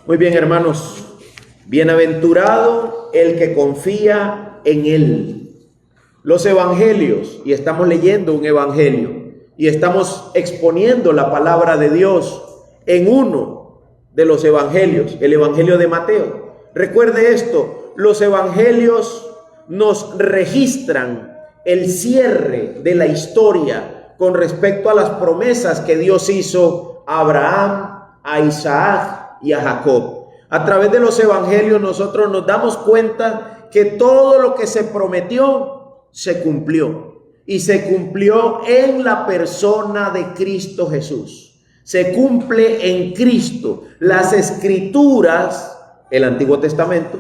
Muy bien, hermanos. Bienaventurado el que confía en Él. Los evangelios, y estamos leyendo un evangelio, y estamos exponiendo la palabra de Dios en uno de los evangelios, el evangelio de Mateo. Recuerde esto, los evangelios nos registran el cierre de la historia con respecto a las promesas que Dios hizo a Abraham, a Isaac y a Jacob. A través de los evangelios nosotros nos damos cuenta que todo lo que se prometió se cumplió, y se cumplió en la persona de Cristo Jesús. Se cumple en Cristo. Las escrituras, el Antiguo Testamento,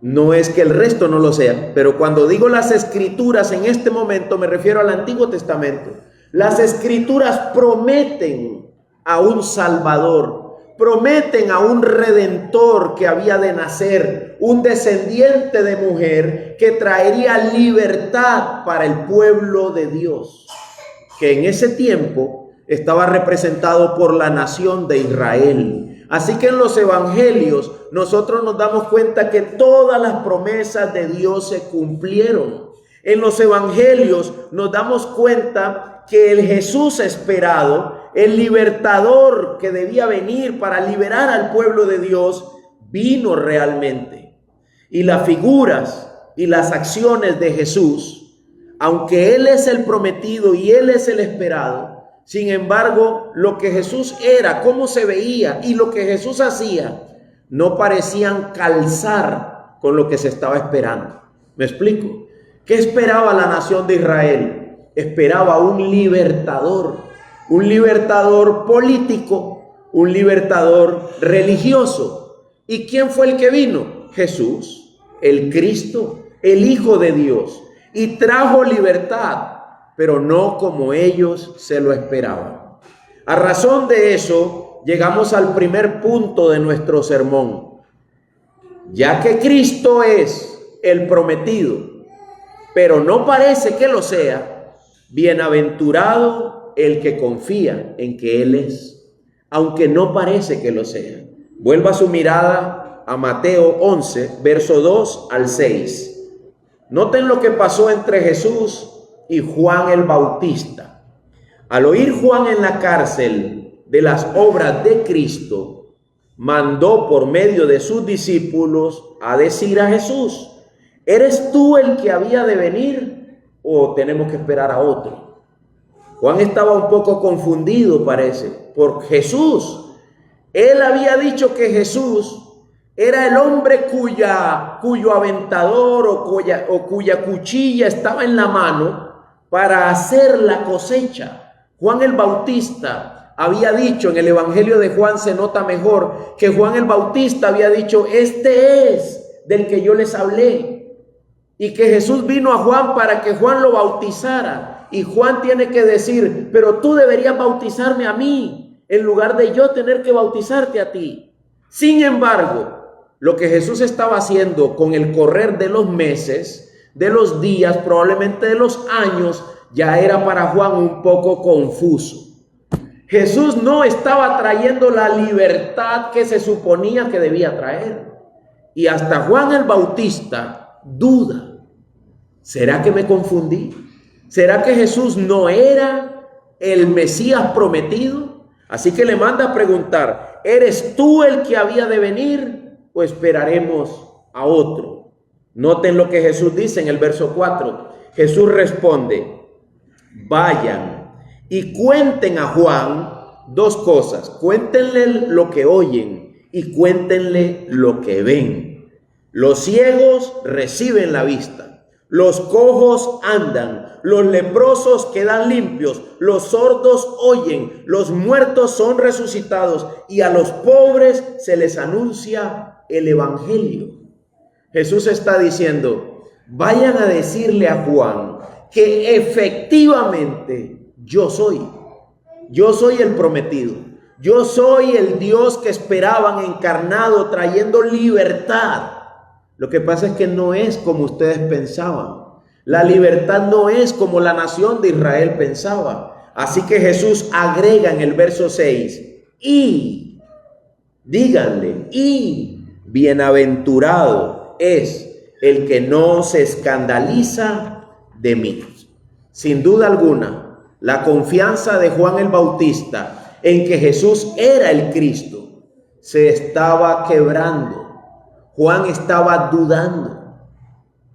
no es que el resto no lo sea, pero cuando digo las escrituras en este momento me refiero al Antiguo Testamento. Las escrituras prometen a un Salvador, prometen a un Redentor que había de nacer, un descendiente de mujer que traería libertad para el pueblo de Dios, que en ese tiempo estaba representado por la nación de Israel. Así que en los evangelios nosotros nos damos cuenta que todas las promesas de Dios se cumplieron. En los evangelios nos damos cuenta que el Jesús esperado, el libertador que debía venir para liberar al pueblo de Dios, vino realmente. Y las figuras y las acciones de Jesús, aunque Él es el prometido y Él es el esperado, sin embargo, lo que Jesús era, cómo se veía y lo que Jesús hacía, no parecían calzar con lo que se estaba esperando. ¿Me explico? ¿Qué esperaba la nación de Israel? Esperaba un libertador político, un libertador religioso. ¿Y quién fue el que vino? Jesús, el Cristo, el Hijo de Dios, y trajo libertad, pero no como ellos se lo esperaban. A razón de eso, llegamos al primer punto de nuestro sermón. Ya que Cristo es el prometido, pero no parece que lo sea, bienaventurado el que confía en que Él es, aunque no parece que lo sea. Vuelva su mirada a Mateo 11, verso 2 al 6. Noten lo que pasó entre Jesús y Juan el Bautista. Al oír Juan en la cárcel de las obras de Cristo, mandó por medio de sus discípulos a decir a Jesús: ¿eres tú el que había de venir o tenemos que esperar a otro? Juan estaba un poco confundido, parece, por Jesús. Él había dicho que Jesús era el hombre cuyo aventador o cuya cuchilla estaba en la mano para hacer la cosecha. Juan el Bautista había dicho, en el Evangelio de Juan se nota mejor, que Juan el Bautista había dicho: este es del que yo les hablé. Y que Jesús vino a Juan para que Juan lo bautizara. Y Juan tiene que decir: pero tú deberías bautizarme a mí, en lugar de yo tener que bautizarte a ti. Sin embargo, lo que Jesús estaba haciendo con el correr de los meses, de los días, probablemente de los años, ya era para Juan un poco confuso. Jesús no estaba trayendo la libertad que se suponía que debía traer. Y hasta Juan el Bautista duda. ¿Será que me confundí? ¿Será que Jesús no era el Mesías prometido? Así que le manda a preguntar: ¿eres tú el que había de venir o esperaremos a otro? Noten lo que Jesús dice en el verso 4. Jesús responde: vayan y cuenten a Juan dos cosas. Cuéntenle lo que oyen y cuéntenle lo que ven. Los ciegos reciben la vista, los cojos andan, los leprosos quedan limpios, los sordos oyen, los muertos son resucitados y a los pobres se les anuncia el evangelio. Jesús está diciendo: vayan a decirle a Juan que efectivamente yo soy el prometido, yo soy el Dios que esperaban encarnado, trayendo libertad. Lo que pasa es que no es como ustedes pensaban. La libertad no es como la nación de Israel pensaba. Así que Jesús agrega en el verso 6: y díganle, y bienaventurado es el que no se escandaliza de mí. Sin duda alguna, la confianza de Juan el Bautista en que Jesús era el Cristo se estaba quebrando. Juan estaba dudando.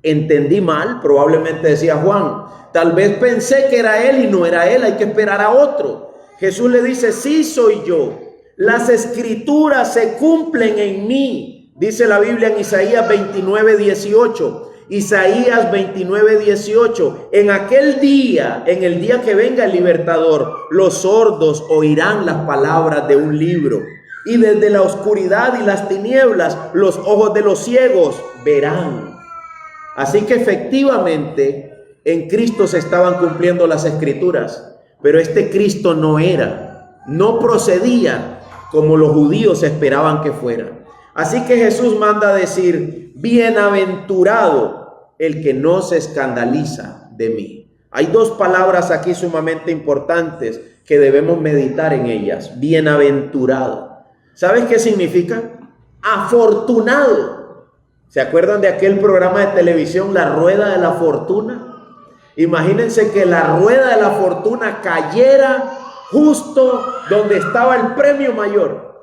Entendí mal, probablemente decía Juan. Tal vez pensé que era él y no era él, hay que esperar a otro. Jesús le dice, sí soy yo. Las escrituras se cumplen en mí. Dice la Biblia en Isaías 29:18. Isaías 29:18. En aquel día, en el día que venga el libertador, los sordos oirán las palabras de un libro. Y desde la oscuridad y las tinieblas, los ojos de los ciegos verán. Así que efectivamente, en Cristo se estaban cumpliendo las escrituras. Pero este Cristo no procedía como los judíos esperaban que fuera. Así que Jesús manda a decir, bienaventurado el que no se escandaliza de mí. Hay dos palabras aquí sumamente importantes que debemos meditar en ellas. Bienaventurado. ¿Sabes qué significa? Afortunado. ¿Se acuerdan de aquel programa de televisión, La Rueda de la Fortuna? Imagínense que la rueda de la fortuna cayera justo donde estaba el premio mayor.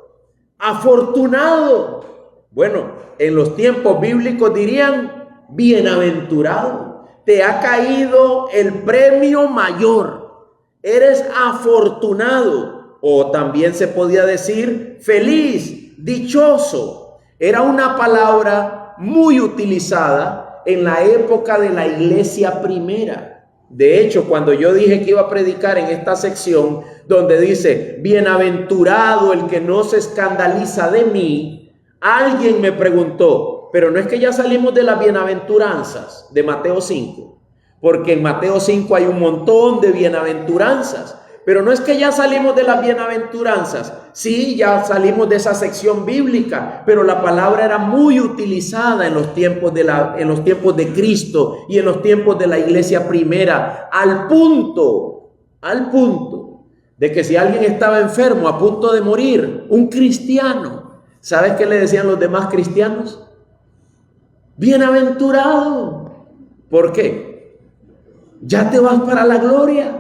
Afortunado. Bueno, en los tiempos bíblicos dirían bienaventurado. Te ha caído el premio mayor. Eres afortunado. O también se podía decir feliz, dichoso. Era una palabra muy utilizada en la época de la iglesia primera. De hecho, cuando yo dije que iba a predicar en esta sección donde dice, bienaventurado el que no se escandaliza de mí, alguien me preguntó, pero no es que ya salimos de las bienaventuranzas de Mateo 5, porque en Mateo 5 hay un montón de bienaventuranzas. Pero no es que ya salimos de las bienaventuranzas. Sí, ya salimos de esa sección bíblica, pero la palabra era muy utilizada en los tiempos de Cristo y en los tiempos de la iglesia primera, al punto de que si alguien estaba enfermo, a punto de morir, un cristiano, ¿sabes qué le decían los demás cristianos? Bienaventurado. ¿Por qué? Ya te vas para la gloria.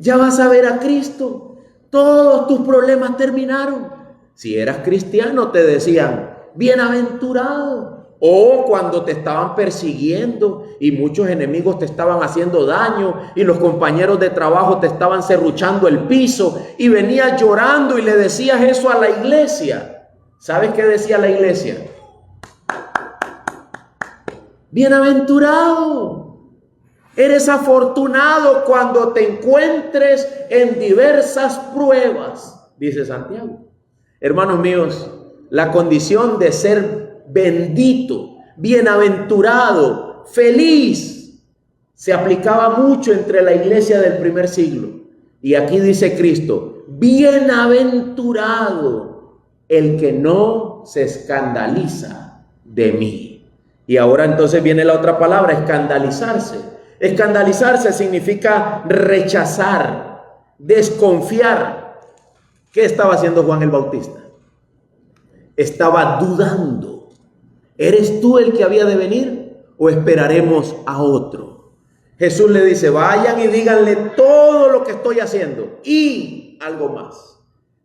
Ya vas a ver a Cristo. Todos tus problemas terminaron. Si eras cristiano te decían bienaventurado. O cuando te estaban persiguiendo y muchos enemigos te estaban haciendo daño y los compañeros de trabajo te estaban serruchando el piso y venías llorando y le decías eso a la iglesia. ¿Sabes qué decía la iglesia? Bienaventurado. Eres afortunado cuando te encuentres en diversas pruebas, dice Santiago. Hermanos míos, la condición de ser bendito, bienaventurado, feliz, se aplicaba mucho entre la iglesia del primer siglo. Y aquí dice Cristo, bienaventurado el que no se escandaliza de mí. Y ahora entonces viene la otra palabra, escandalizarse. Escandalizarse significa rechazar, desconfiar. ¿Qué estaba haciendo Juan el Bautista? Estaba dudando. ¿Eres tú el que había de venir o esperaremos a otro? Jesús le dice, vayan y díganle todo lo que estoy haciendo y algo más.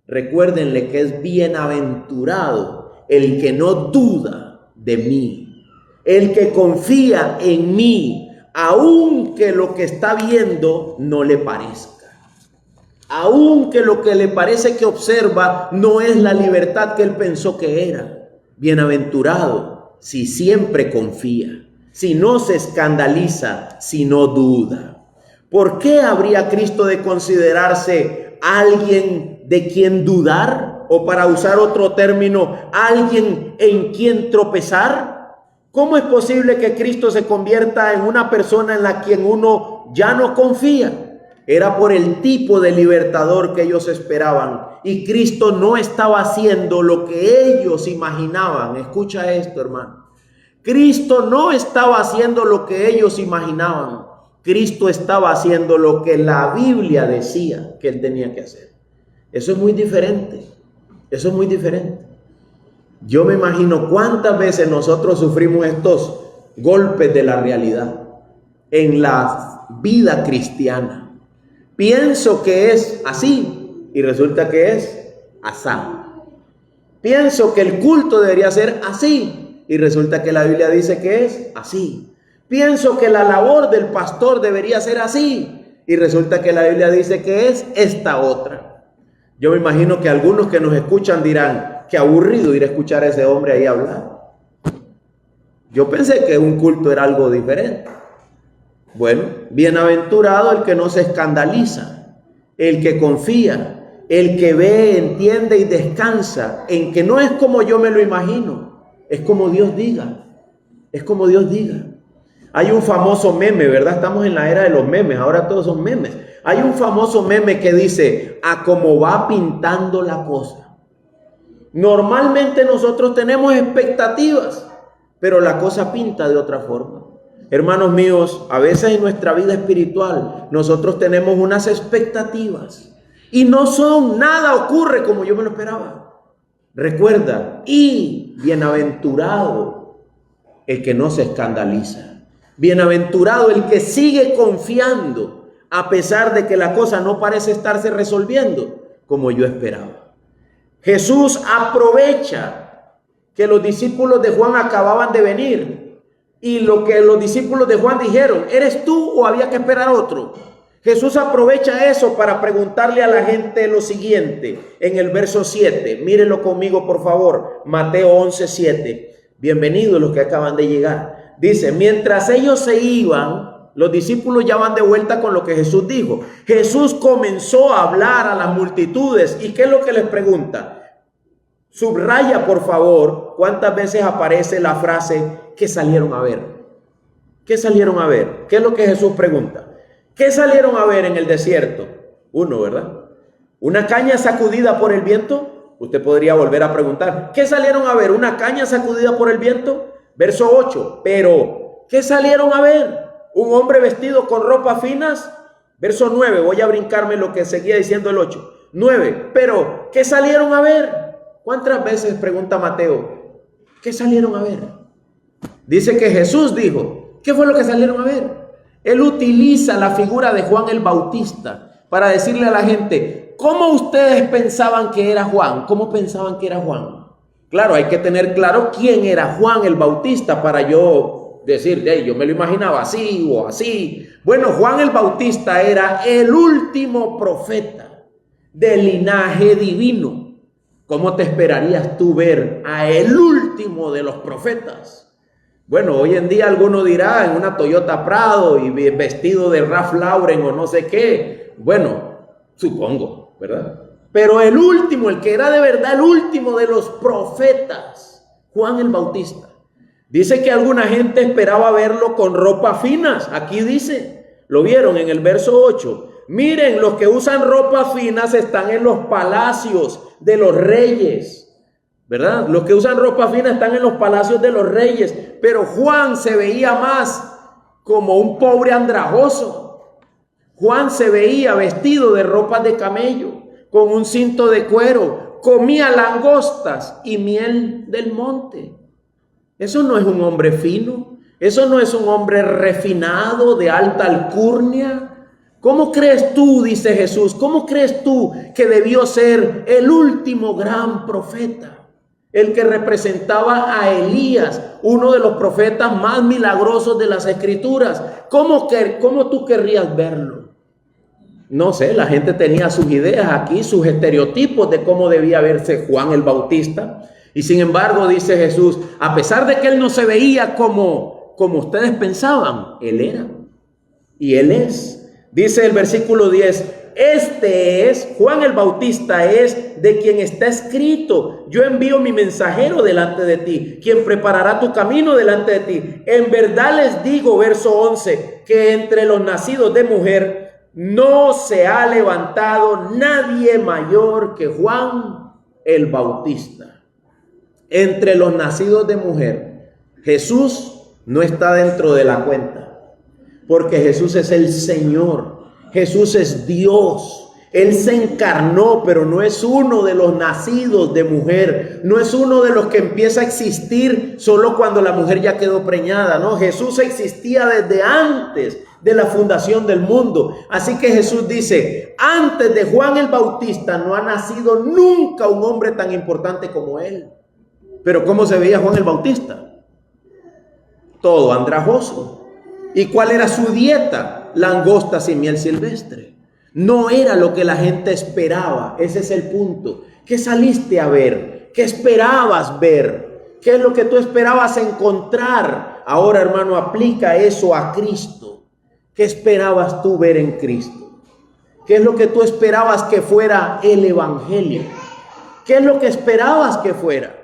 Recuérdenle que es bienaventurado el que no duda de mí, el que confía en mí, aunque lo que está viendo no le parezca, aunque lo que le parece que observa no es la libertad que él pensó que era. Bienaventurado si siempre confía, si no se escandaliza, si no duda. ¿Por qué habría Cristo de considerarse alguien de quien dudar? O para usar otro término, alguien en quien tropezar. ¿Cómo es posible que Cristo se convierta en una persona en la quien uno ya no confía? Era por el tipo de libertador que ellos esperaban. Y Cristo no estaba haciendo lo que ellos imaginaban. Escucha esto, hermano. Cristo no estaba haciendo lo que ellos imaginaban. Cristo estaba haciendo lo que la Biblia decía que él tenía que hacer. Eso es muy diferente. Eso es muy diferente. Yo me imagino cuántas veces nosotros sufrimos estos golpes de la realidad en la vida cristiana. Pienso que es así y resulta que es asá. Pienso que el culto debería ser así y resulta que la Biblia dice que es así. Pienso que la labor del pastor debería ser así y resulta que la Biblia dice que es esta otra. Yo me imagino que algunos que nos escuchan dirán, qué aburrido ir a escuchar a ese hombre ahí hablar. Yo pensé que un culto era algo diferente. Bueno, bienaventurado el que no se escandaliza, el que confía, el que ve, entiende y descansa en que no es como yo me lo imagino, es como Dios diga, es como Dios diga. Hay un famoso meme, ¿verdad? Estamos en la era de los memes, ahora todos son memes. Hay un famoso meme que dice, a cómo va pintando la cosa. Normalmente nosotros tenemos expectativas, pero la cosa pinta de otra forma. Hermanos míos, a veces en nuestra vida espiritual nosotros tenemos unas expectativas y no son, nada ocurre como yo me lo esperaba. Recuerda, y bienaventurado el que no se escandaliza. Bienaventurado el que sigue confiando a pesar de que la cosa no parece estarse resolviendo como yo esperaba. Jesús aprovecha que los discípulos de Juan acababan de venir y lo que los discípulos de Juan dijeron, ¿eres tú o había que esperar otro? Jesús aprovecha eso para preguntarle a la gente lo siguiente en el verso 7. Mírenlo conmigo por favor, Mateo 11:7. Bienvenidos los que acaban de llegar. Dice, mientras ellos se iban, los discípulos ya van de vuelta con lo que Jesús dijo. Jesús comenzó a hablar a las multitudes. ¿Y qué es lo que les pregunta? Subraya, por favor, cuántas veces aparece la frase, ¿qué salieron a ver? ¿Qué salieron a ver? ¿Qué es lo que Jesús pregunta? ¿Qué salieron a ver en el desierto? Uno, ¿verdad? ¿Una caña sacudida por el viento? Usted podría volver a preguntar, ¿qué salieron a ver? ¿Una caña sacudida por el viento? Verso 8, pero ¿qué salieron a ver? ¿Un hombre vestido con ropas finas? Verso 9, voy a brincarme lo que seguía diciendo el 8. 9, pero ¿qué salieron a ver? ¿Cuántas veces pregunta Mateo? ¿Qué salieron a ver? Dice que Jesús dijo, ¿qué fue lo que salieron a ver? Él utiliza la figura de Juan el Bautista para decirle a la gente, ¿cómo ustedes pensaban que era Juan? ¿Cómo pensaban que era Juan? Claro, hay que tener claro quién era Juan el Bautista para yo decir, yo me lo imaginaba así o así. Bueno, Juan el Bautista era el último profeta del linaje divino. ¿Cómo te esperarías tú ver a el último de los profetas? Bueno, hoy en día alguno dirá en una Toyota Prado y vestido de Ralph Lauren o no sé qué. Bueno, supongo, ¿verdad? Pero el último, el que era de verdad el último de los profetas, Juan el Bautista. Dice que alguna gente esperaba verlo con ropas finas. Aquí dice, lo vieron en el verso 8. Miren, los que usan ropas finas están en los palacios de los reyes, ¿verdad? Los que usan ropas finas están en los palacios de los reyes. Pero Juan se veía más como un pobre andrajoso. Juan se veía vestido de ropas de camello, con un cinto de cuero, comía langostas y miel del monte. Eso no es un hombre fino, eso no es un hombre refinado, de alta alcurnia. ¿Cómo crees tú, dice Jesús, cómo crees tú que debió ser el último gran profeta? El que representaba a Elías, uno de los profetas más milagrosos de las Escrituras. ¿Cómo tú querrías verlo? No sé, la gente tenía sus ideas aquí, sus estereotipos de cómo debía verse Juan el Bautista. Y sin embargo, dice Jesús, a pesar de que él no se veía como ustedes pensaban, él era. Y él es. Dice el versículo 10, este es, Juan el Bautista es de quien está escrito, yo envío mi mensajero delante de ti, quien preparará tu camino delante de ti. En verdad les digo, verso 11, que entre los nacidos de mujer no se ha levantado nadie mayor que Juan el Bautista. Entre los nacidos de mujer, Jesús no está dentro de la cuenta, porque Jesús es el Señor, Jesús es Dios, Él se encarnó, pero no es uno de los nacidos de mujer. No es uno de los que empieza a existir solo cuando la mujer ya quedó preñada. No, Jesús existía desde antes de la fundación del mundo. Así que Jesús dice, antes de Juan el Bautista no ha nacido nunca un hombre tan importante como él. Pero ¿cómo se veía Juan el Bautista? Todo andrajoso. ¿Y cuál era su dieta? Langostas y miel silvestre. No era lo que la gente esperaba. Ese es el punto. ¿Qué saliste a ver? ¿Qué esperabas ver? ¿Qué es lo que tú esperabas encontrar? Ahora, hermano, aplica eso a Cristo. ¿Qué esperabas tú ver en Cristo? ¿Qué es lo que tú esperabas que fuera el Evangelio? ¿Qué es lo que esperabas que fuera?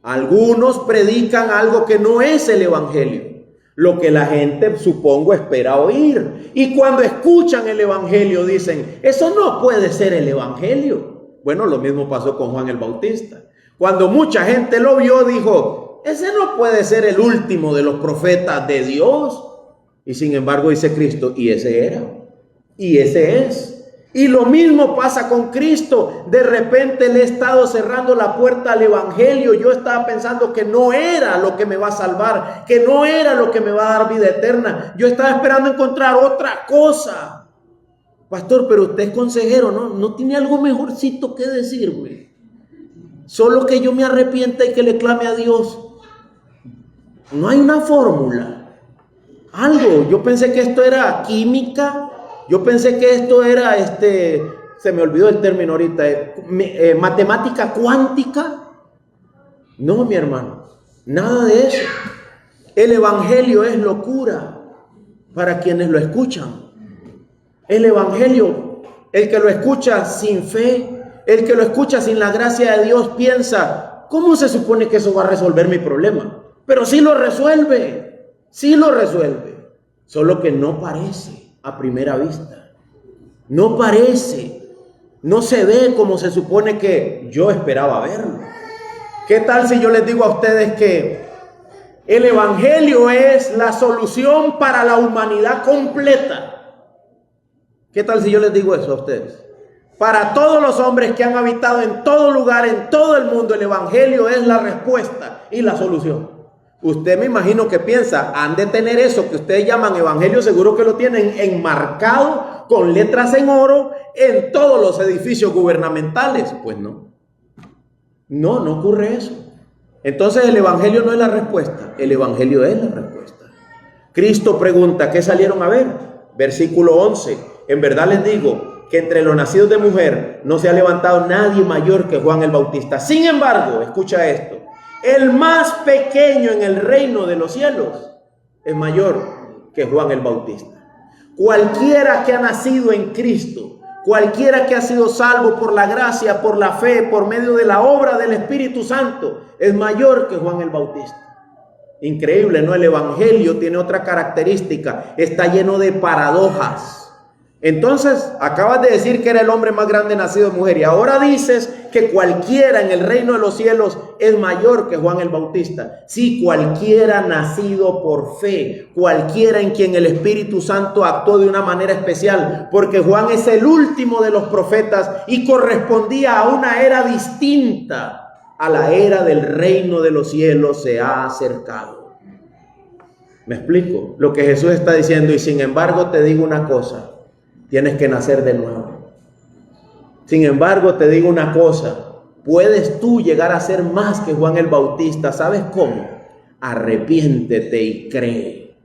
Algunos predican algo que no es el Evangelio. Lo que la gente, supongo, espera oír. Y cuando escuchan el Evangelio dicen, eso no puede ser el Evangelio. Bueno, lo mismo pasó con Juan el Bautista. Cuando mucha gente lo vio, dijo, ese no puede ser el último de los profetas de Dios. Y sin embargo dice Cristo, y ese era, y ese es. Y lo mismo pasa con Cristo. De repente le he estado cerrando la puerta al Evangelio. Yo estaba pensando que no era lo que me va a salvar, que no era lo que me va a dar vida eterna. Yo estaba esperando encontrar otra cosa. Pastor, pero usted es consejero, ¿no tiene algo mejorcito que decirme? Solo que yo me arrepienta y que le clame a Dios. No hay una fórmula. Algo. Yo pensé que esto era química. Yo pensé que esto era, se me olvidó el término ahorita, matemática cuántica. No, mi hermano, nada de eso. El Evangelio es locura para quienes lo escuchan. El Evangelio, el que lo escucha sin fe, el que lo escucha sin la gracia de Dios piensa, ¿cómo se supone que eso va a resolver mi problema? Pero sí lo resuelve, solo que no parece. A primera vista, no parece, no se ve como se supone que yo esperaba verlo. ¿Qué tal si yo les digo a ustedes que el Evangelio es la solución para la humanidad completa? ¿Qué tal si yo les digo eso a ustedes? Para todos los hombres que han habitado en todo lugar, en todo el mundo, el Evangelio es la respuesta y la solución. Usted me imagino que piensa, han de tener eso que ustedes llaman evangelio, seguro que lo tienen enmarcado con letras en oro en todos los edificios gubernamentales. Pues no ocurre eso. Entonces el evangelio no es la respuesta, el evangelio es la respuesta. Cristo pregunta, ¿qué salieron a ver? Versículo 11, en verdad les digo que entre los nacidos de mujer no se ha levantado nadie mayor que Juan el Bautista. Sin embargo, escucha esto. El más pequeño en el reino de los cielos es mayor que Juan el Bautista. Cualquiera que ha nacido en Cristo, cualquiera que ha sido salvo por la gracia, por la fe, por medio de la obra del Espíritu Santo, es mayor que Juan el Bautista. Increíble, ¿no? El Evangelio tiene otra característica, está lleno de paradojas. Entonces, acabas de decir que era el hombre más grande nacido de mujer y ahora dices que cualquiera en el reino de los cielos es mayor que Juan el Bautista. Sí, cualquiera nacido por fe, cualquiera en quien el Espíritu Santo actuó de una manera especial, porque Juan es el último de los profetas y correspondía a una era distinta a la era del reino de los cielos se ha acercado. ¿Me explico? Lo que Jesús está diciendo, y sin embargo te digo una cosa. Tienes que nacer de nuevo. Sin embargo, te digo una cosa. Puedes tú llegar a ser más que Juan el Bautista. ¿Sabes cómo? Arrepiéntete y cree.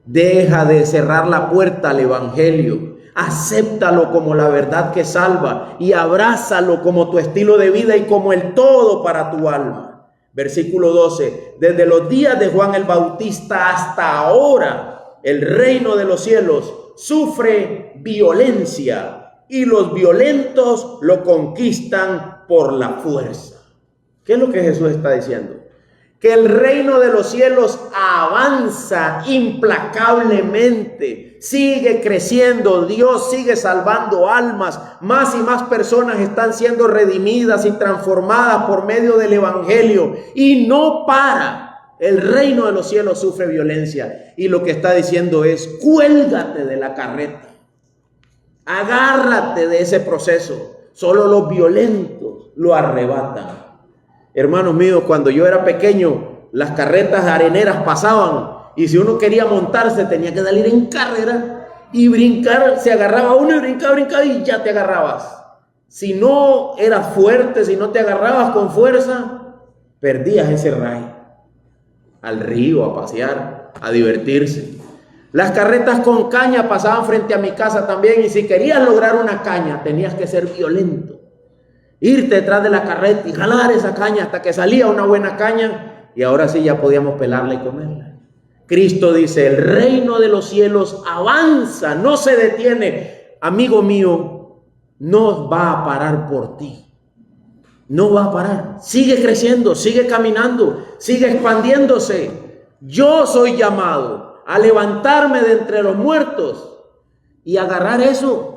Deja de cerrar la puerta al Evangelio. Acéptalo como la verdad que salva y abrázalo como tu estilo de vida y como el todo para tu alma. Versículo 12. Desde los días de Juan el Bautista hasta ahora, el reino de los cielos sufre violencia y los violentos lo conquistan por la fuerza. ¿Qué es lo que Jesús está diciendo? Que el reino de los cielos avanza implacablemente, sigue creciendo, Dios sigue salvando almas, más y más personas están siendo redimidas y transformadas por medio del Evangelio y no para. El reino de los cielos sufre violencia y lo que está diciendo es: cuélgate de la carreta, Agárrate de ese proceso. Solo los violentos lo arrebatan. Hermanos míos, cuando yo era pequeño, las carretas areneras pasaban y si uno quería montarse tenía que salir en carrera y brincar. Se agarraba uno y brincaba y ya te agarrabas. Si no eras fuerte, si no te agarrabas con fuerza, perdías ese ray. Al río, a pasear, a divertirse. Las carretas con caña pasaban frente a mi casa también y si querías lograr una caña tenías que ser violento. Irte detrás de la carreta y jalar esa caña hasta que salía una buena caña y ahora sí ya podíamos pelarla y comerla. Cristo dice, el reino de los cielos avanza, no se detiene. Amigo mío, no va a parar por ti. No va a parar. Sigue creciendo, sigue caminando, sigue expandiéndose. Yo soy llamado a levantarme de entre los muertos y agarrar eso.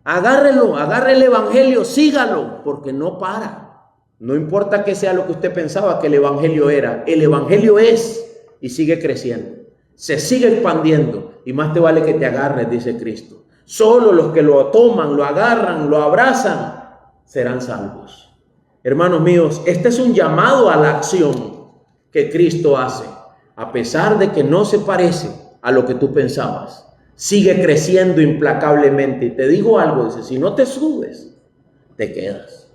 Agárrelo, agarre el evangelio, sígalo, porque no para. No importa que sea lo que usted pensaba que el evangelio era. El evangelio es y sigue creciendo. Se sigue expandiendo y más te vale que te agarres, dice Cristo. Solo los que lo toman, lo agarran, lo abrazan, serán salvos. Hermanos míos, este es un llamado a la acción que Cristo hace. A pesar de que no se parece a lo que tú pensabas, sigue creciendo implacablemente. Y te digo algo, dice, si no te subes, te quedas.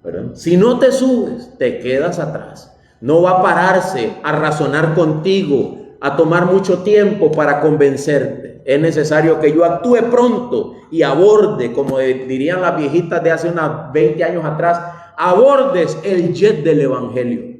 ¿Verdad? Si no te subes, te quedas atrás. No va a pararse a razonar contigo, a tomar mucho tiempo para convencerte. Es necesario que yo actúe pronto y aborde, como dirían las viejitas de hace unos 20 años atrás, abordes el jet del evangelio.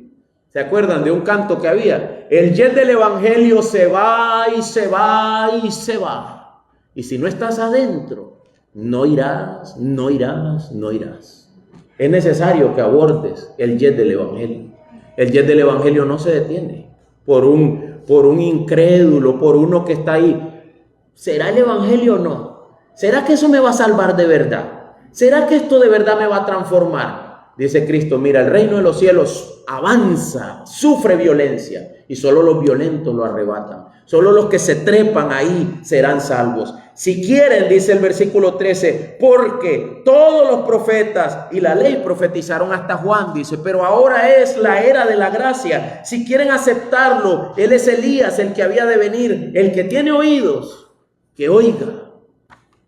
¿Se acuerdan de un canto que había? El jet del evangelio se va y se va y se va. Y si no estás adentro, no irás, no irás, no irás. Es necesario que abordes el jet del evangelio. El jet del evangelio no se detiene por un incrédulo, por uno que está ahí. ¿Será el evangelio o no? ¿Será que eso me va a salvar de verdad? ¿Será que esto de verdad me va a transformar? Dice Cristo, mira, el reino de los cielos avanza, sufre violencia y solo los violentos lo arrebatan. Solo los que se trepan ahí serán salvos. Si quieren, dice el versículo 13, porque todos los profetas y la ley profetizaron hasta Juan, dice, pero ahora es la era de la gracia. Si quieren aceptarlo, él es Elías, el que había de venir. El que tiene oídos, que oiga,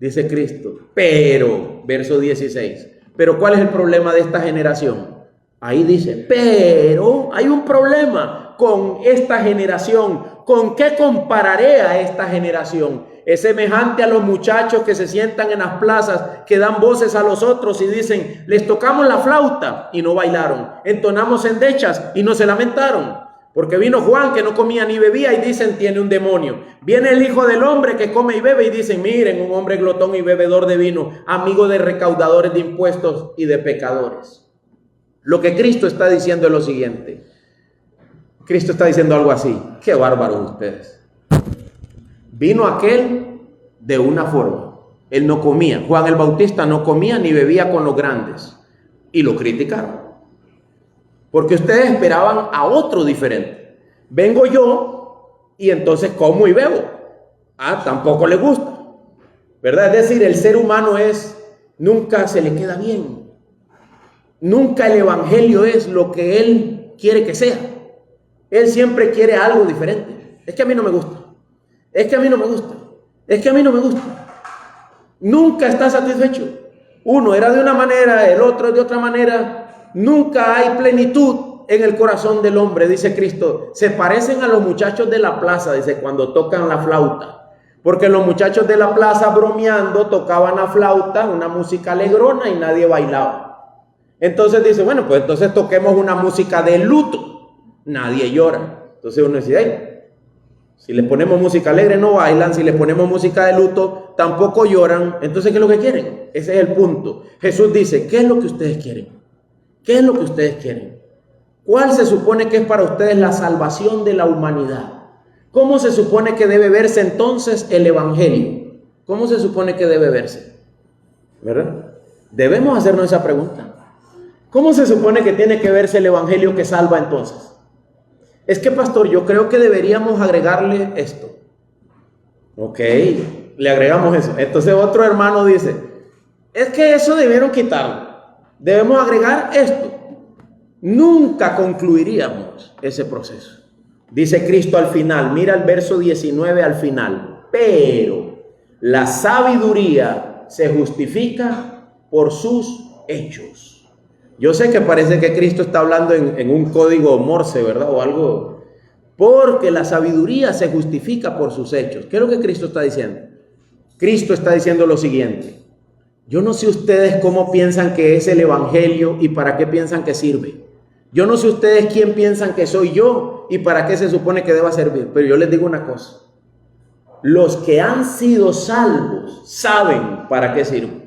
dice Cristo. Pero, verso 16, pero ¿cuál es el problema de esta generación? Ahí dice, pero hay un problema con esta generación. ¿Con qué compararé a esta generación? Es semejante a los muchachos que se sientan en las plazas, que dan voces a los otros y dicen, les tocamos la flauta y no bailaron, entonamos endechas y no se lamentaron. Porque vino Juan que no comía ni bebía y dicen tiene un demonio. Viene el Hijo del Hombre que come y bebe y dicen miren un hombre glotón y bebedor de vino, amigo de recaudadores de impuestos y de pecadores. Lo que Cristo está diciendo es lo siguiente. Cristo está diciendo algo así. Qué bárbaros ustedes. Vino aquel de una forma. Él no comía. Juan el Bautista no comía ni bebía con los grandes. Y lo criticaron. Porque ustedes esperaban a otro diferente. Vengo yo y entonces como y bebo. Tampoco le gusta. ¿Verdad? Es decir, el ser humano nunca se le queda bien. Nunca el evangelio es lo que él quiere que sea. Él siempre quiere algo diferente. Es que a mí no me gusta. Es que a mí no me gusta. Es que a mí no me gusta. Nunca está satisfecho. Uno era de una manera, el otro de otra manera. Nunca hay plenitud en el corazón del hombre, dice Cristo. Se parecen a los muchachos de la plaza, dice, cuando tocan la flauta. Porque los muchachos de la plaza bromeando tocaban la flauta, una música alegrona y nadie bailaba. Entonces dice, bueno, pues entonces toquemos una música de luto. Nadie llora. Entonces uno dice, ay, si les ponemos música alegre no bailan, si les ponemos música de luto tampoco lloran. Entonces, ¿qué es lo que quieren? Ese es el punto. Jesús dice, ¿qué es lo que ustedes quieren? ¿Qué es lo que ustedes quieren? ¿Cuál se supone que es para ustedes la salvación de la humanidad? ¿Cómo se supone que debe verse entonces el evangelio? ¿Cómo se supone que debe verse? ¿Verdad? Debemos hacernos esa pregunta. ¿Cómo se supone que tiene que verse el evangelio que salva entonces? Es que, pastor, yo creo que deberíamos agregarle esto. Ok, le agregamos eso. Entonces otro hermano dice, es que eso debieron quitarlo. Debemos agregar esto. Nunca concluiríamos ese proceso. Dice Cristo al final, mira el verso 19 al final. Pero la sabiduría se justifica por sus hechos. Yo sé que parece que Cristo está hablando en un código Morse, ¿verdad? O algo. Porque la sabiduría se justifica por sus hechos. ¿Qué es lo que Cristo está diciendo? Cristo está diciendo lo siguiente. Yo no sé ustedes cómo piensan que es el evangelio y para qué piensan que sirve. Yo no sé ustedes quién piensan que soy yo y para qué se supone que deba servir. Pero yo les digo una cosa. Los que han sido salvos saben para qué sirven.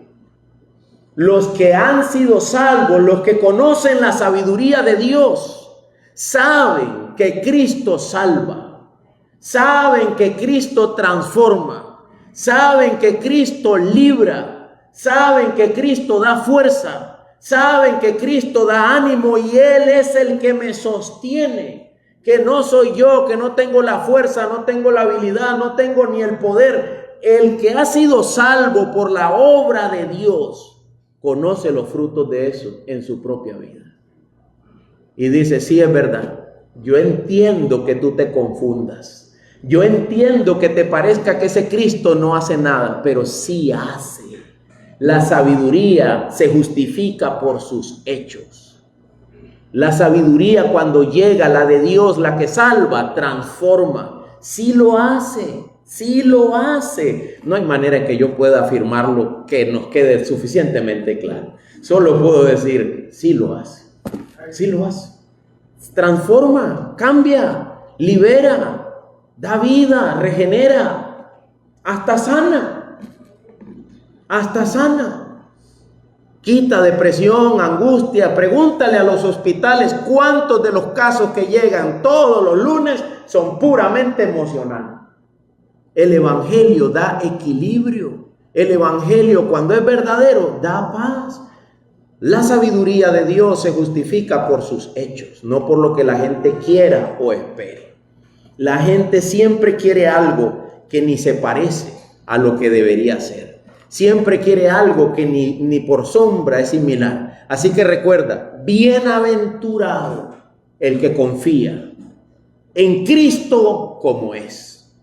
Los que han sido salvos, los que conocen la sabiduría de Dios, saben que Cristo salva. Saben que Cristo transforma. Saben que Cristo libra. Saben que Cristo da fuerza. Saben que Cristo da ánimo y Él es el que me sostiene. Que no soy yo, que no tengo la fuerza, no tengo la habilidad, no tengo ni el poder. El que ha sido salvo por la obra de Dios conoce los frutos de eso en su propia vida. Y dice, sí, es verdad. Yo entiendo que tú te confundas. Yo entiendo que te parezca que ese Cristo no hace nada, pero sí hace. La sabiduría se justifica por sus hechos. La sabiduría, cuando llega, la de Dios, la que salva, transforma. Sí lo hace, sí lo hace. No hay manera que yo pueda afirmarlo que nos quede suficientemente claro. Solo puedo decir, sí lo hace, sí lo hace. Transforma, cambia, libera, da vida, regenera, hasta sana. Hasta sana. Quita depresión, angustia. Pregúntale a los hospitales cuántos de los casos que llegan todos los lunes son puramente emocionales. El evangelio da equilibrio. El evangelio, cuando es verdadero, da paz. La sabiduría de Dios se justifica por sus hechos, no por lo que la gente quiera o espere. La gente siempre quiere algo que ni se parece a lo que debería ser. Siempre quiere algo que ni por sombra es similar. Así que recuerda, bienaventurado el que confía en Cristo como es.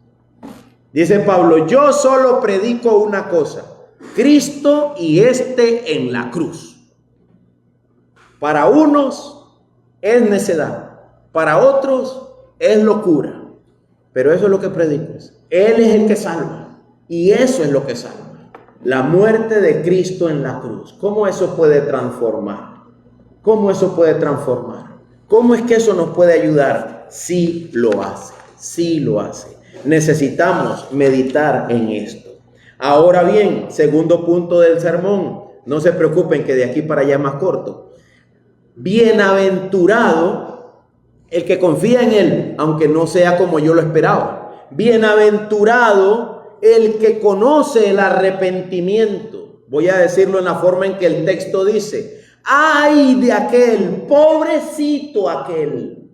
Dice Pablo, yo solo predico una cosa, Cristo y en la cruz. Para unos es necedad, para otros es locura. Pero eso es lo que predico. Él es el que salva y eso es lo que salva. La muerte de Cristo en la cruz. ¿Cómo eso puede transformar? ¿Cómo eso puede transformar? ¿Cómo es que eso nos puede ayudar? Sí lo hace, sí lo hace. Necesitamos meditar en esto. Ahora bien, segundo punto del sermón. No se preocupen que de aquí para allá es más corto. Bienaventurado el que confía en Él, aunque no sea como yo lo esperaba. Bienaventurado el que conoce el arrepentimiento. Voy a decirlo en la forma en que el texto dice. Ay de aquel, pobrecito aquel,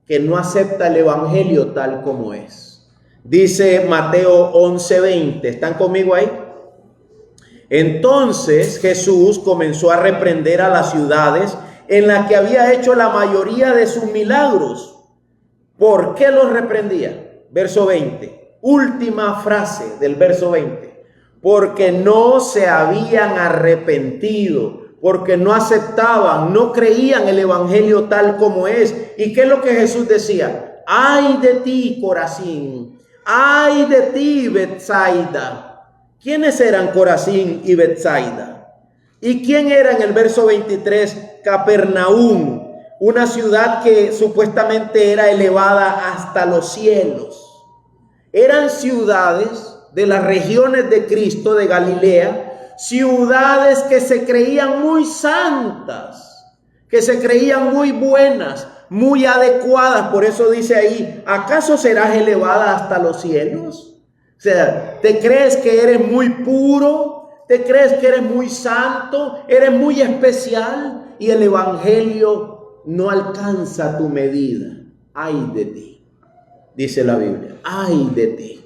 que no acepta el evangelio tal como es. Dice Mateo 11:20. ¿Están conmigo ahí? Entonces Jesús comenzó a reprender a las ciudades en las que había hecho la mayoría de sus milagros. ¿Por qué los reprendía? Verso 20. Última frase del verso 20. Porque no se habían arrepentido, porque no aceptaban, no creían el evangelio tal como es. ¿Y qué es lo que Jesús decía? Ay de ti, Corazín, ay de ti, Betsaida. ¿Quiénes eran Corazín y Betsaida? ¿Y quién era en el verso 23? Capernaum, una ciudad que supuestamente era elevada hasta los cielos. Eran ciudades de las regiones de Cristo, de Galilea, ciudades que se creían muy santas, que se creían muy buenas, muy adecuadas. Por eso dice ahí, ¿acaso serás elevada hasta los cielos? O sea, ¿te crees que eres muy puro? ¿Te crees que eres muy santo? ¿Eres muy especial? Y el evangelio no alcanza tu medida. Ay de ti. Dice la Biblia, ay de ti,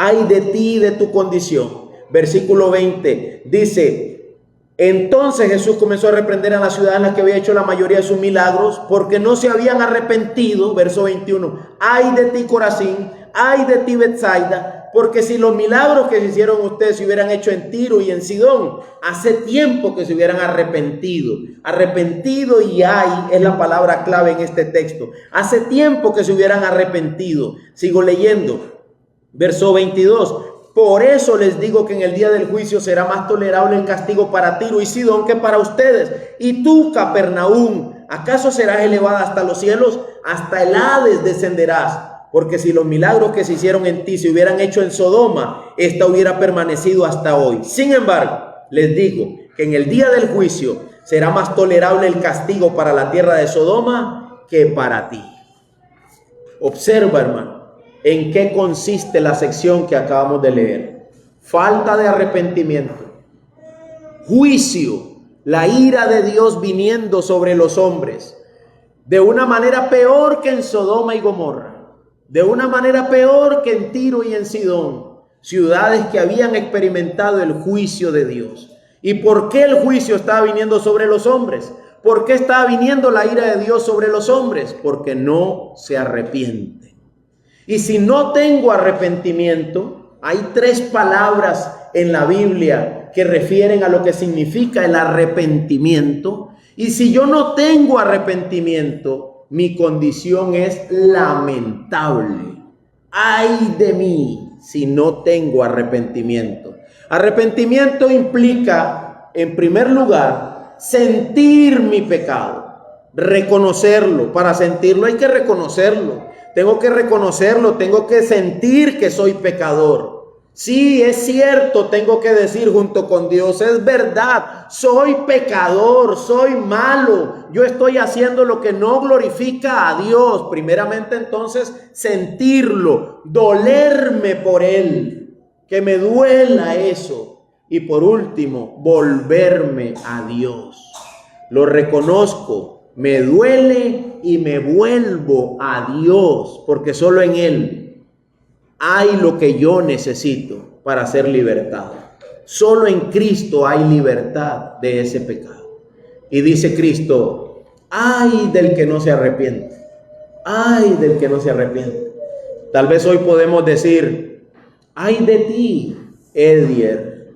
Ay de ti y de tu condición. Versículo 20 dice: entonces Jesús comenzó a reprender a la ciudad en la que había hecho la mayoría de sus milagros, porque no se habían arrepentido. Verso 21. Ay de ti, Corazín, ay de ti, Betsaida, porque si los milagros que se hicieron ustedes se hubieran hecho en Tiro y en Sidón, hace tiempo que se hubieran arrepentido. Arrepentido y ay es la palabra clave en este texto. Hace tiempo que se hubieran arrepentido. Sigo leyendo. Verso 22. Por eso les digo que en el día del juicio será más tolerable el castigo para Tiro y Sidón que para ustedes. Y tú, Capernaum, ¿acaso serás elevada hasta los cielos? Hasta el Hades descenderás. Porque si los milagros que se hicieron en ti se hubieran hecho en Sodoma, esta hubiera permanecido hasta hoy. Sin embargo, les digo que en el día del juicio será más tolerable el castigo para la tierra de Sodoma que para ti. Observa, hermano, en qué consiste la sección que acabamos de leer. Falta de arrepentimiento, juicio, la ira de Dios viniendo sobre los hombres de una manera peor que en Sodoma y Gomorra, de una manera peor que en Tiro y en Sidón, ciudades que habían experimentado el juicio de Dios. ¿Y por qué el juicio estaba viniendo sobre los hombres? ¿Por qué estaba viniendo la ira de Dios sobre los hombres? Porque no se arrepienten. Y si no tengo arrepentimiento, hay 3 palabras en la Biblia que refieren a lo que significa el arrepentimiento. Y si yo no tengo arrepentimiento, mi condición es lamentable. Ay de mí si no tengo arrepentimiento. Arrepentimiento implica, en primer lugar, sentir mi pecado, reconocerlo. Para sentirlo hay que reconocerlo. Tengo que reconocerlo, tengo que sentir que soy pecador. Sí, es cierto, tengo que decir junto con Dios, es verdad, soy pecador, soy malo, yo estoy haciendo lo que no glorifica a Dios. Primeramente entonces sentirlo, dolerme por él, que me duela eso. Y por último, volverme a Dios. Lo reconozco, me duele y me vuelvo a Dios, porque solo en Él hay lo que yo necesito para ser libertado. Solo en Cristo hay libertad de ese pecado. Y dice Cristo: ay del que no se arrepiente. Ay del que no se arrepiente. Tal vez hoy podemos decir: ay de ti, Edier.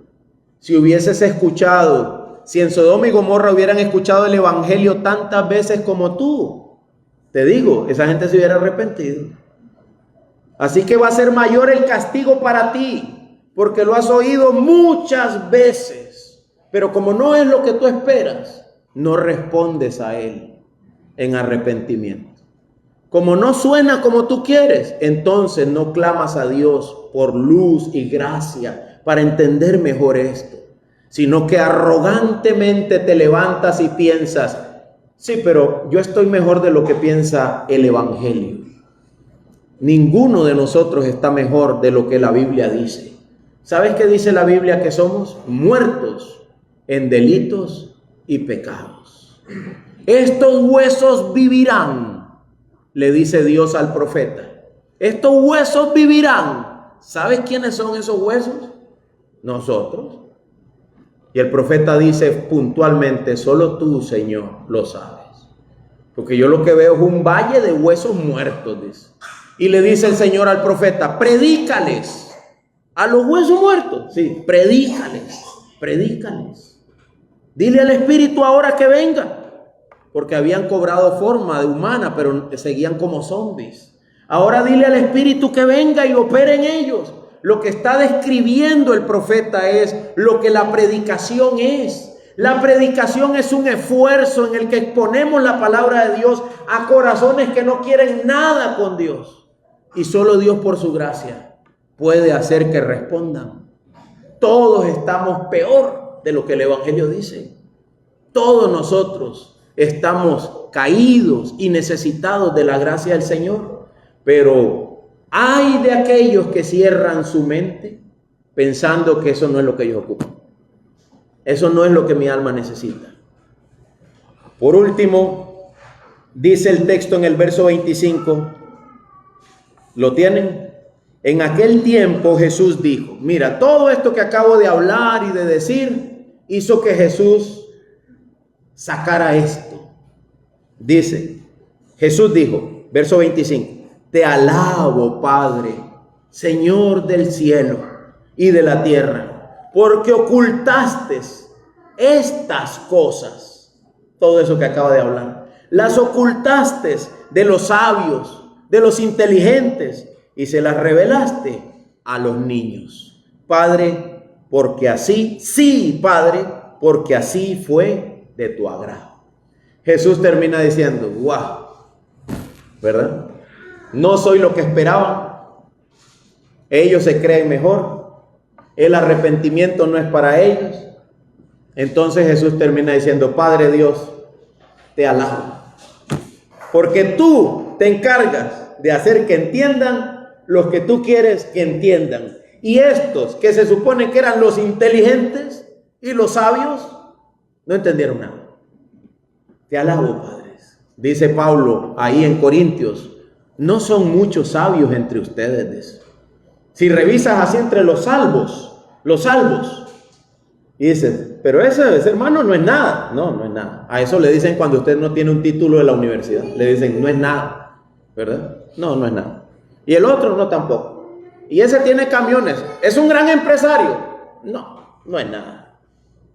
Si hubieses escuchado, si en Sodoma y Gomorra hubieran escuchado el evangelio tantas veces como tú, te digo, esa gente se hubiera arrepentido. Así que va a ser mayor el castigo para ti, porque lo has oído muchas veces. Pero como no es lo que tú esperas, no respondes a él en arrepentimiento. Como no suena como tú quieres, entonces no clamas a Dios por luz y gracia para entender mejor esto, sino que arrogantemente te levantas y piensas: sí, pero yo estoy mejor de lo que piensa el evangelio. Ninguno de nosotros está mejor de lo que la Biblia dice. ¿Sabes qué dice la Biblia? Que somos muertos en delitos y pecados. Estos huesos vivirán, le dice Dios al profeta. Estos huesos vivirán. ¿Sabes quiénes son esos huesos? Nosotros. Y el profeta dice puntualmente: solo tú, Señor, lo sabes. Porque yo lo que veo es un valle de huesos muertos, dice. Y le dice el Señor al profeta: predícales a los huesos muertos. Sí, predícales, predícales. Dile al Espíritu ahora que venga. Porque habían cobrado forma de humana, pero seguían como zombies. Ahora dile al Espíritu que venga y opere en ellos. Lo que está describiendo el profeta es lo que la predicación es. La predicación es un esfuerzo en el que exponemos la palabra de Dios a corazones que no quieren nada con Dios. Y solo Dios, por su gracia, puede hacer que respondan. Todos estamos peor de lo que el evangelio dice. Todos nosotros estamos caídos y necesitados de la gracia del Señor. Pero hay de aquellos que cierran su mente pensando que eso no es lo que ellos ocupan. Eso no es lo que mi alma necesita. Por último, dice el texto en el verso 25. ¿Lo tienen? En aquel tiempo Jesús dijo, mira, todo esto que acabo de hablar y de decir hizo que Jesús sacara esto. Dice, Jesús dijo, verso 25, te alabo, Padre, Señor del cielo y de la tierra, porque ocultaste estas cosas, todo eso que acaba de hablar, las ocultaste de los sabios, de los inteligentes, y se las revelaste a los niños. Padre, porque así, sí, Padre, porque así fue de tu agrado. Jesús termina diciendo, guau, ¿verdad? No soy lo que esperaban. Ellos se creen mejor. El arrepentimiento no es para ellos. Entonces Jesús termina diciendo, Padre Dios, te alabo, porque tú te encargas de hacer que entiendan los que tú quieres que entiendan. Y estos que se supone que eran los inteligentes y los sabios, no entendieron nada. Te alabo, padres. Dice Pablo ahí en Corintios, no son muchos sabios entre ustedes. Si revisas así entre los salvos. Y dicen, pero ese hermano no es nada. No, no es nada. A eso le dicen cuando usted no tiene un título de la universidad. Le dicen, no es nada, ¿verdad? No, no es nada. Y el otro no tampoco. Y ese tiene camiones. ¿Es un gran empresario? No, no es nada,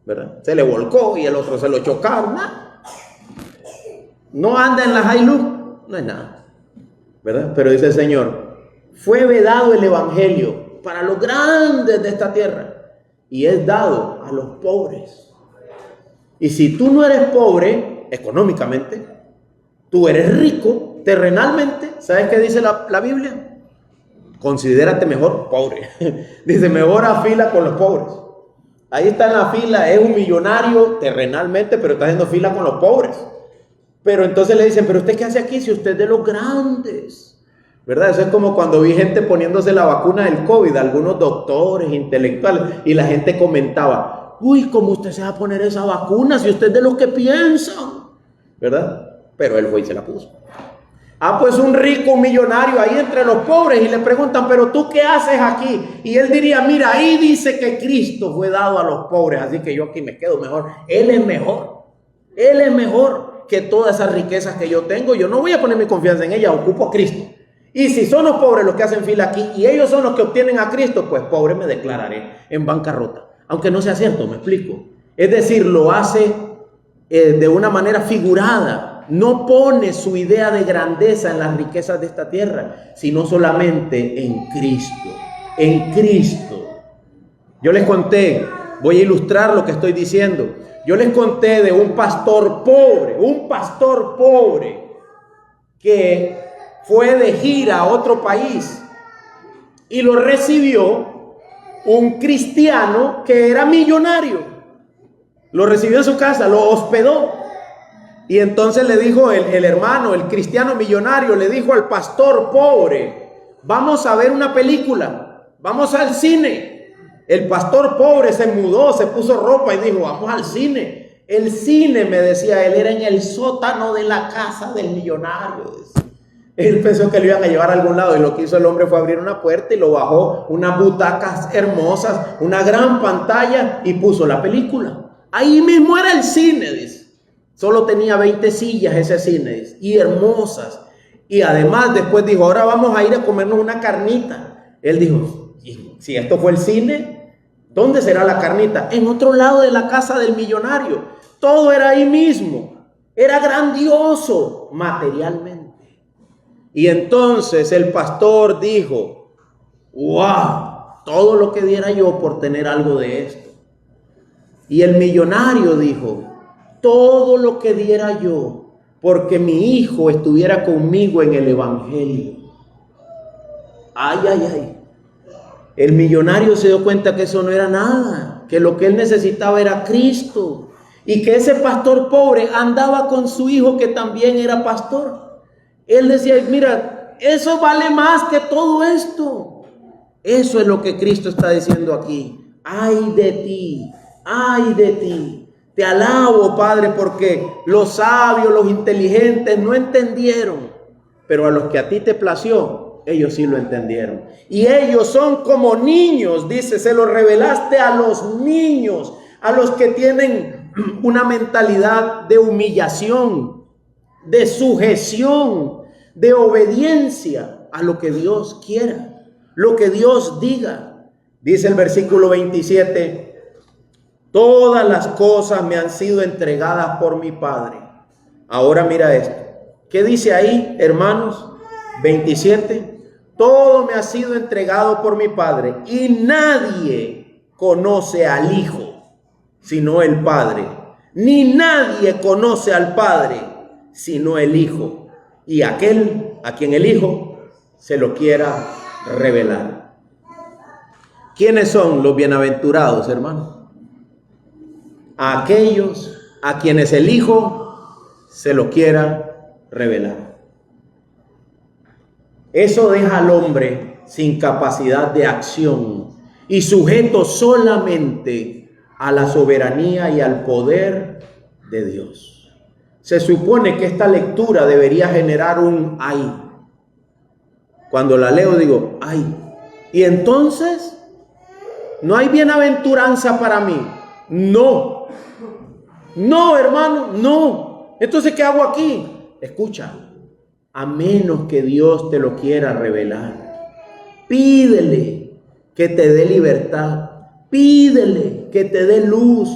¿verdad? Se le volcó y el otro se lo chocaron. Nada. No anda en la Hilux. No es nada, ¿verdad? Pero dice el Señor, fue vedado el evangelio para los grandes de esta tierra y es dado a los pobres. Y si tú no eres pobre económicamente, tú eres rico terrenalmente. ¿Sabes qué dice la Biblia? Considérate mejor pobre. Dice, mejor afila con los pobres. Ahí está en la fila, es un millonario terrenalmente, pero está haciendo fila con los pobres. Pero entonces le dicen, pero ¿usted qué hace aquí si usted es de los grandes? ¿Verdad? Eso es como cuando vi gente poniéndose la vacuna del COVID, algunos doctores, intelectuales, y la gente comentaba, uy, ¿cómo usted se va a poner esa vacuna si usted es de los que piensan? ¿Verdad? Pero él fue y se la puso. Pues un rico, un millonario ahí entre los pobres y le preguntan, pero ¿tú qué haces aquí? Y él diría, mira, ahí dice que Cristo fue dado a los pobres, así que yo aquí me quedo mejor. Él es mejor que todas esas riquezas que yo tengo. Yo no voy a poner mi confianza en ella, ocupo a Cristo. Y si son los pobres los que hacen fila aquí y ellos son los que obtienen a Cristo, pues pobre me declararé en bancarrota. Aunque no sea cierto, me explico. Es decir, lo hace de una manera figurada. No pone su idea de grandeza en las riquezas de esta tierra, sino solamente en Cristo. En Cristo. Yo les conté, voy a ilustrar lo que estoy diciendo. Yo les conté de un pastor pobre que fue de gira a otro país y lo recibió un cristiano que era millonario. Lo recibió en su casa, lo hospedó. Y entonces le dijo el hermano, el cristiano millonario, le dijo al pastor pobre, vamos a ver una película, vamos al cine. El pastor pobre se mudó, se puso ropa y dijo, vamos al cine. El cine, me decía él, era en el sótano de la casa del millonario. Él pensó que lo iban a llevar a algún lado y lo que hizo el hombre fue abrir una puerta y lo bajó, unas butacas hermosas, una gran pantalla y puso la película. Ahí mismo era el cine, dice. Solo tenía 20 sillas ese cine y hermosas. Y además después dijo, ahora vamos a ir a comernos una carnita. Él dijo, si esto fue el cine, ¿dónde será la carnita? En otro lado de la casa del millonario. Todo era ahí mismo. Era grandioso materialmente. Y entonces el pastor dijo, wow, todo lo que diera yo por tener algo de esto. Y el millonario dijo, todo lo que diera yo porque mi hijo estuviera conmigo en el evangelio. Ay, ay, ay. El millonario se dio cuenta que eso no era nada, que lo que él necesitaba era Cristo, y que ese pastor pobre andaba con su hijo que también era pastor. Él decía, mira, eso vale más que todo esto. Eso es lo que Cristo está diciendo aquí. Ay de ti, ay de ti. Te alabo, Padre, porque los sabios, los inteligentes no entendieron, pero a los que a ti te plació, ellos sí lo entendieron. Y ellos son como niños, dice, se lo revelaste a los niños, a los que tienen una mentalidad de humillación, de sujeción, de obediencia a lo que Dios quiera, lo que Dios diga. Dice el versículo 27, todas las cosas me han sido entregadas por mi Padre. Ahora mira esto. ¿Qué dice ahí, hermanos? 27. Todo me ha sido entregado por mi Padre y nadie conoce al Hijo sino el Padre. Ni nadie conoce al Padre sino el Hijo y aquel a quien el Hijo se lo quiera revelar. ¿Quiénes son los bienaventurados, hermanos? Aquellos a quienes el Hijo se lo quiera revelar. Eso deja al hombre sin capacidad de acción y sujeto solamente a la soberanía y al poder de Dios. Se supone que esta lectura debería generar un ay. Cuando la leo digo, ay. Y entonces, ¿no hay bienaventuranza para mí? No. No, hermano, no. Entonces, ¿qué hago aquí? Escucha. A menos que Dios te lo quiera revelar, pídele que te dé libertad, pídele que te dé luz,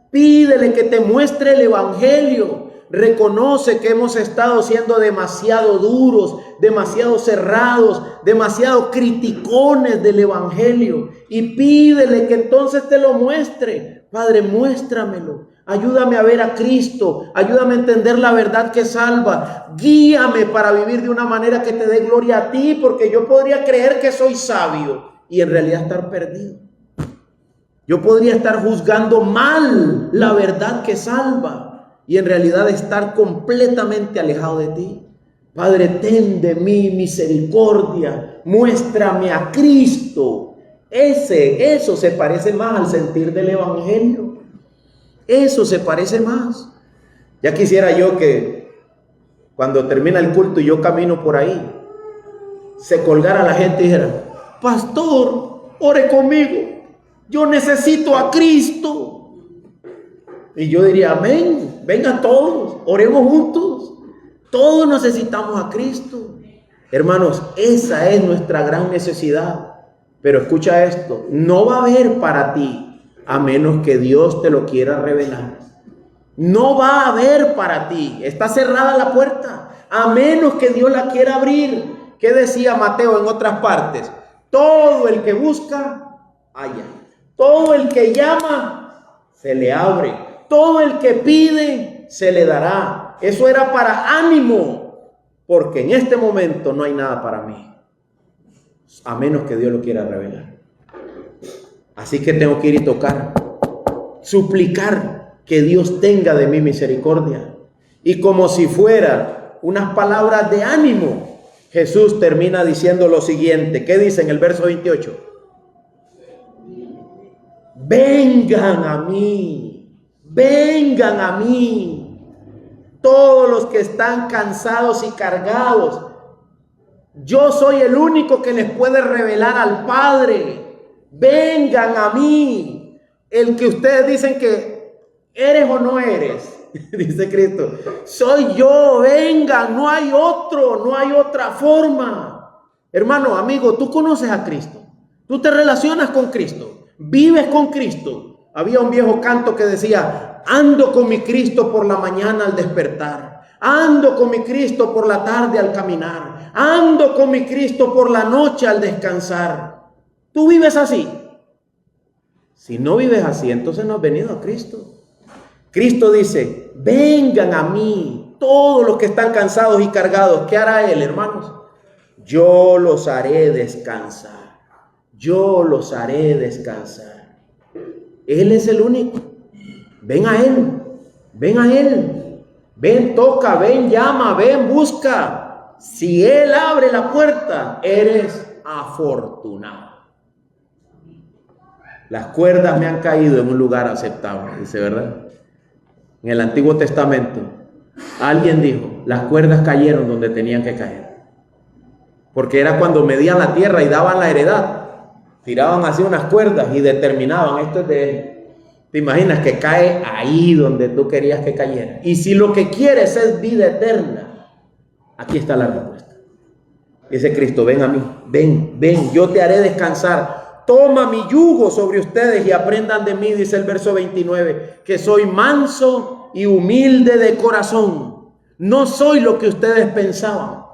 pídele que te muestre el evangelio. Reconoce que hemos estado siendo demasiado duros, demasiado cerrados, demasiado criticones del evangelio, y pídele que entonces te lo muestre. Padre, muéstramelo. Ayúdame a ver a Cristo, ayúdame a entender la verdad que salva, guíame para vivir de una manera que te dé gloria a ti, porque yo podría creer que soy sabio y en realidad estar perdido. Yo podría estar juzgando mal la verdad que salva y en realidad estar completamente alejado de ti. Padre, ten de mí misericordia, muéstrame a Cristo. Eso se parece más al sentir del evangelio. Eso se parece más. Ya quisiera yo que cuando termina el culto y yo camino por ahí, se colgara la gente y dijera, pastor, ore conmigo, yo necesito a Cristo. Y yo diría, amén, vengan todos, oremos juntos. Todos necesitamos a Cristo. Hermanos, esa es nuestra gran necesidad. Pero escucha esto, no va a haber para ti a menos que Dios te lo quiera revelar. No va a haber para ti. Está cerrada la puerta. A menos que Dios la quiera abrir. ¿Qué decía Mateo en otras partes? Todo el que busca, halla. Todo el que llama, se le abre. Todo el que pide, se le dará. Eso era para ánimo. Porque en este momento no hay nada para mí. A menos que Dios lo quiera revelar. Así que tengo que ir y tocar, suplicar que Dios tenga de mí misericordia. Y como si fuera unas palabras de ánimo, Jesús termina diciendo lo siguiente. ¿Qué dice en el verso 28? Vengan a mí, todos los que están cansados y cargados. Yo soy el único que les puede revelar al Padre. Vengan a mí, el que ustedes dicen que eres o no eres, dice Cristo, soy yo, vengan, no hay otro, no hay otra forma. Hermano, amigo, tú conoces a Cristo, tú te relacionas con Cristo, vives con Cristo. Había un viejo canto que decía, ando con mi Cristo por la mañana al despertar, ando con mi Cristo por la tarde al caminar, ando con mi Cristo por la noche al descansar. ¿Tú vives así? Si no vives así, entonces no has venido a Cristo. Cristo dice, vengan a mí, todos los que están cansados y cargados. ¿Qué hará Él, hermanos? Yo los haré descansar. Yo los haré descansar. Él es el único. Ven a Él. Ven a Él. Ven, toca, ven, llama, ven, busca. Si Él abre la puerta, eres afortunado. Las cuerdas me han caído en un lugar aceptable, dice, ¿verdad? En el Antiguo Testamento, alguien dijo, las cuerdas cayeron donde tenían que caer. porque era cuando medían la tierra y daban la heredad. Tiraban así unas cuerdas y determinaban, esto es de él. Te imaginas que cae ahí donde tú querías que cayera. Y si lo que quieres es vida eterna, aquí está la respuesta. Dice Cristo, ven a mí, ven, yo te haré descansar. Toma mi yugo sobre ustedes y aprendan de mí, dice el verso 29, que soy manso y humilde de corazón. No soy lo que ustedes pensaban,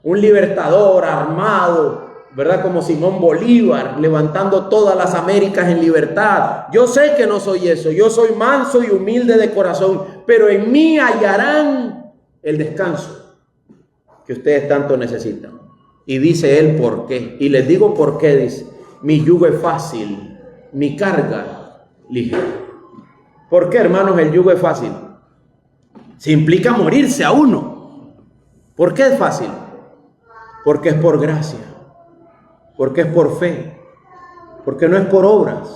un libertador armado, ¿verdad? Como Simón Bolívar, levantando todas las Américas en libertad. Yo sé que no soy eso. Yo soy manso y humilde de corazón, pero en mí hallarán el descanso que ustedes tanto necesitan. Y dice él por qué. Y les digo por qué, dice, mi yugo es fácil, mi carga ligera. ¿Por qué, hermanos, el yugo es fácil? Se implica morirse a uno. ¿Por qué es fácil? Porque es por gracia. Porque es por fe, porque no es por obras,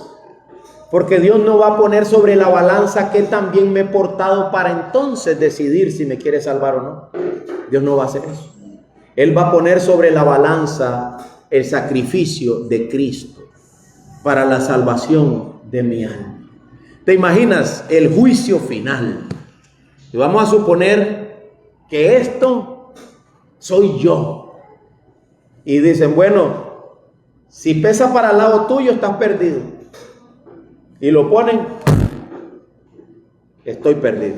porque Dios no va a poner sobre la balanza que también me he portado para entonces decidir si me quiere salvar o no. Dios no va a hacer eso. Él va a poner sobre la balanza el sacrificio de Cristo para la salvación de mi alma. ¿Te imaginas el juicio final? Y vamos a suponer que esto soy yo. Y dicen, bueno, si pesa para el lado tuyo, estás perdido. Y lo ponen, estoy perdido.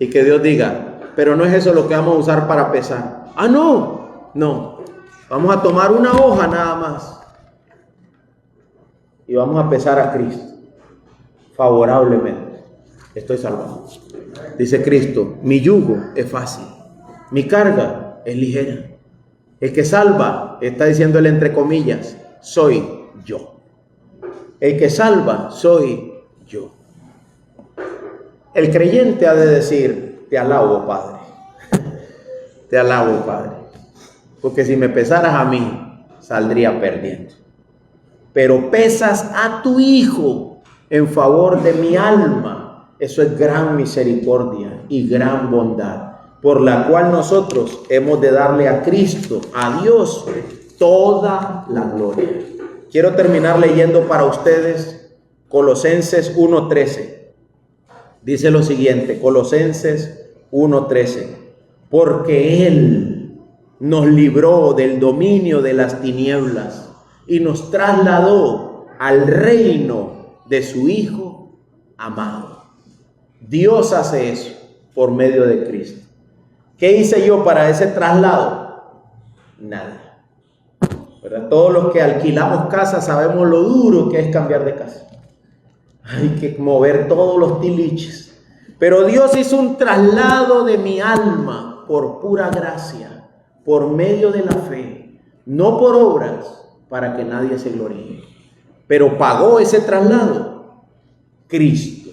Y que Dios diga, pero no es eso lo que vamos a usar para pesar. Ah, no. Vamos a tomar una hoja nada más. Y vamos a pesar a Cristo. Favorablemente. Estoy salvado. Dice Cristo, mi yugo es fácil. Mi carga es ligera. El que salva, está diciendo él entre comillas, soy yo. El que salva, soy yo. El creyente ha de decir, te alabo, Padre. Te alabo, Padre. Porque si me pesaras a mí, saldría perdiendo. Pero pesas a tu Hijo en favor de mi alma. Eso es gran misericordia y gran bondad, por la cual nosotros hemos de darle a Cristo, a Dios, toda la gloria. Quiero terminar leyendo para ustedes Colosenses 1:13. Dice lo siguiente, Colosenses 1:13. Porque Él nos libró del dominio de las tinieblas y nos trasladó al reino de su Hijo amado. Dios hace eso por medio de Cristo. ¿Qué hice yo para ese traslado? Nada. ¿Verdad? Todos los que alquilamos casa sabemos lo duro que es cambiar de casa. Hay que mover todos los tiliches. Pero Dios hizo un traslado de mi alma por pura gracia, por medio de la fe, no por obras, para que nadie se gloríe. Pero pagó ese traslado Cristo,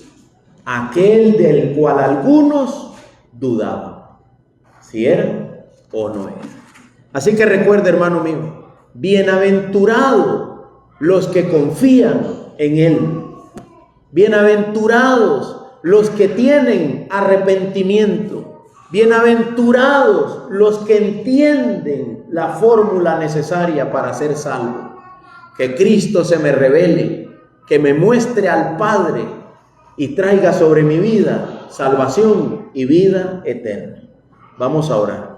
aquel del cual algunos dudaban si era o no era. Así que recuerda, hermano mío, bienaventurados los que confían en Él. Bienaventurados los que tienen arrepentimiento. Bienaventurados los que entienden la fórmula necesaria para ser salvo. Que Cristo se me revele, que me muestre al Padre y traiga sobre mi vida salvación y vida eterna. Vamos a orar.